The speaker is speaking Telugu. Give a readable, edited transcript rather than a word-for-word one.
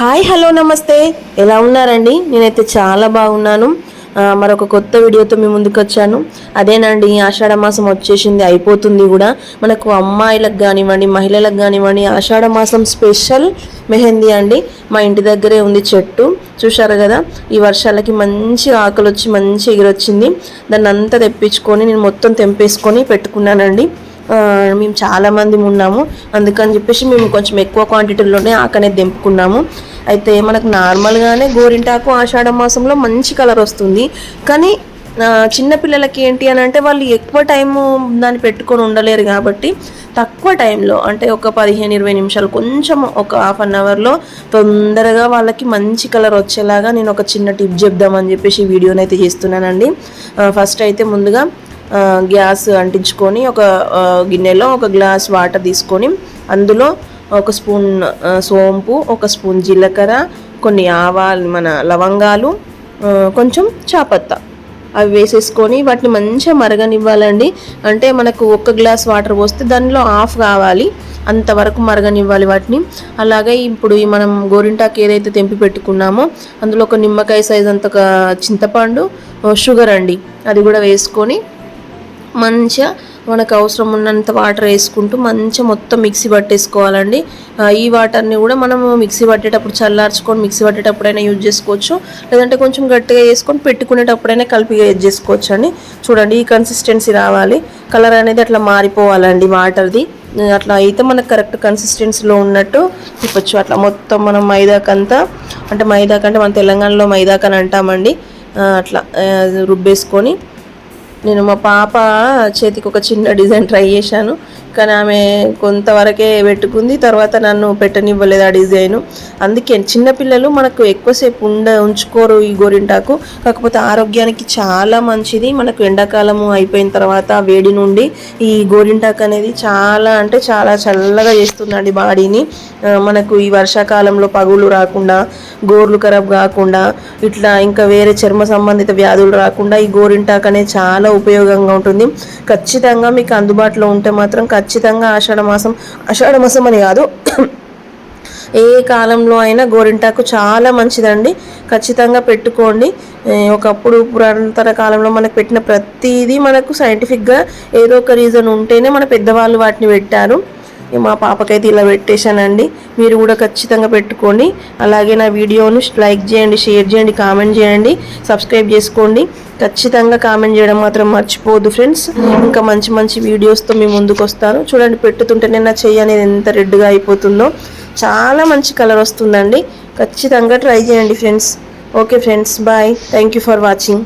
హాయ్ హలో నమస్తే, ఎలా ఉన్నారండి? నేనైతే చాలా బాగున్నాను. మరొక కొత్త వీడియోతో మీ ముందుకు వచ్చాను. అదేనండి, ఆషాఢ మాసం వచ్చేసింది, అయిపోతుంది కూడా. మనకు అమ్మాయిలకు కానివ్వండి, మహిళలకు కానివ్వండి, ఆషాఢ మాసం స్పెషల్ మెహందీ అండి. మా ఇంటి దగ్గరే ఉంది చెట్టు, చూశారు కదా. ఈ వర్షాలకి మంచి ఆకులు వచ్చి మంచి ఎగిరొచ్చింది. దాన్ని అంతా తెప్పించుకొని నేను మొత్తం తెంపేసుకొని పెట్టుకున్నానండి. మేము చాలామంది ఉన్నాము, అందుకని చెప్పేసి మేము కొంచెం ఎక్కువ క్వాంటిటీలోనే ఆకనేది దింపుకున్నాము. అయితే మనకు నార్మల్గానే గోరింటాకు ఆషాఢ మాసంలో మంచి కలర్ వస్తుంది. కానీ చిన్నపిల్లలకి ఏంటి అని అంటే వాళ్ళు ఎక్కువ టైము దాన్ని పెట్టుకొని ఉండలేరు కాబట్టి తక్కువ టైంలో, అంటే ఒక 15-20 నిమిషాలు, కొంచెం ఒక హాఫ్ అన్ అవర్లో తొందరగా వాళ్ళకి మంచి కలర్ వచ్చేలాగా నేను ఒక చిన్న టిప్ చెప్దామని చెప్పేసి వీడియోని అయితే చేస్తున్నానండి. ఫస్ట్ అయితే ముందుగా గ్యాస్ అంటించుకొని ఒక గిన్నెలో ఒక గ్లాస్ వాటర్ తీసుకొని అందులో ఒక స్పూన్ సోంపు, ఒక స్పూన్ జీలకర్ర, కొన్ని ఆవాలు, మన లవంగాలు, కొంచెం చాపత్త అవి వేసేసుకొని వాటిని మంచిగా మరగనివ్వాలండి. అంటే మనకు ఒక గ్లాస్ వాటర్ పోస్తే దానిలో హాఫ్ కావాలి, అంతవరకు మరగనివ్వాలి వాటిని. అలాగే ఇప్పుడు మనం గోరింటాకు ఏదైతే తెంపి పెట్టుకున్నామో అందులో ఒక నిమ్మకాయ సైజ్ అంత చింతపండు, షుగర్ అండి, అది కూడా వేసుకొని మంచిగా మనకు అవసరం ఉన్నంత వాటర్ వేసుకుంటూ మంచిగా మొత్తం మిక్సీ పట్టేసుకోవాలండి. ఈ వాటర్ని కూడా మనము మిక్సీ పట్టేటప్పుడు చల్లార్చుకొని మిక్సీ పట్టేటప్పుడైనా యూజ్ చేసుకోవచ్చు, లేదంటే కొంచెం గట్టిగా వేసుకొని పెట్టుకునేటప్పుడైనా కలిపిగా యూజ్ చేసుకోవచ్చు అండి. చూడండి, ఈ కన్సిస్టెన్సీ రావాలి, కలర్ అనేది అట్లా మారిపోవాలండి వాటర్ది. అట్లా అయితే మనకు కరెక్ట్ కన్సిస్టెన్సీలో ఉన్నట్టు చెప్పచ్చు. అట్లా మొత్తం మనం మైదాకంతా, అంటే మైదాకంటే మన తెలంగాణలో మైదాకని అంటామండి, అట్లా రుబ్బేసుకొని నేను మా పాప చేతికి ఒక చిన్న డిజైన్ ట్రై చేశాను, కానీ ఆమె కొంతవరకే పెట్టుకుంది, తర్వాత నన్ను పెట్టనివ్వలేదు ఆ డిజైను. అందుకే చిన్నపిల్లలు మనకు ఎక్కువసేపు ఉంచుకోరు ఈ గోరింటాకు. కాకపోతే ఆరోగ్యానికి చాలా మంచిది. మనకు ఎండాకాలము అయిపోయిన తర్వాత వేడి నుండి ఈ గోరింటాకు అనేది చాలా అంటే చాలా చల్లగా చేస్తుందండి బాడీని. మనకు ఈ వర్షాకాలంలో పగులు రాకుండా, గోర్లు ఖరాబ్ కాకుండా, ఇట్లా ఇంకా వేరే చర్మ సంబంధిత వ్యాధులు రాకుండా ఈ గోరింటాకు అనేది చాలా ఉపయోగంగా ఉంటుంది. ఖచ్చితంగా మీకు అందుబాటులో ఉంటే మాత్రం ఖచ్చితంగా ఆషాఢ మాసం అని కాదు, ఏ కాలంలో అయినా గోరింటాకు చాలా మంచిదండి. ఖచ్చితంగా పెట్టుకోండి. ఒకప్పుడు పురాతన కాలంలో మనకు పెట్టిన ప్రతిదీ మనకు సైంటిఫిక్గా ఏదో ఒక రీజన్ ఉంటేనే మన పెద్దవాళ్ళు వాటిని పెట్టారు. మా పాపకైతే ఇలా పెట్టేశానండి. మీరు కూడా ఖచ్చితంగా పెట్టుకోండి. అలాగే నా వీడియోను లైక్ చేయండి, షేర్ చేయండి, కామెంట్ చేయండి, సబ్స్క్రైబ్ చేసుకోండి. ఖచ్చితంగా కామెంట్ చేయడం మాత్రం మర్చిపోవద్దు ఫ్రెండ్స్. ఇంకా మంచి మంచి వీడియోస్తో మీ ముందుకు వస్తాను. చూడండి, పెట్టుతుంటేనే నా చెయ్యి అనేది ఎంత రెడ్గా అయిపోతుందో, చాలా మంచి కలర్ వస్తుందండి. ఖచ్చితంగా ట్రై చేయండి friends. Okay friends, bye. Thank you for watching.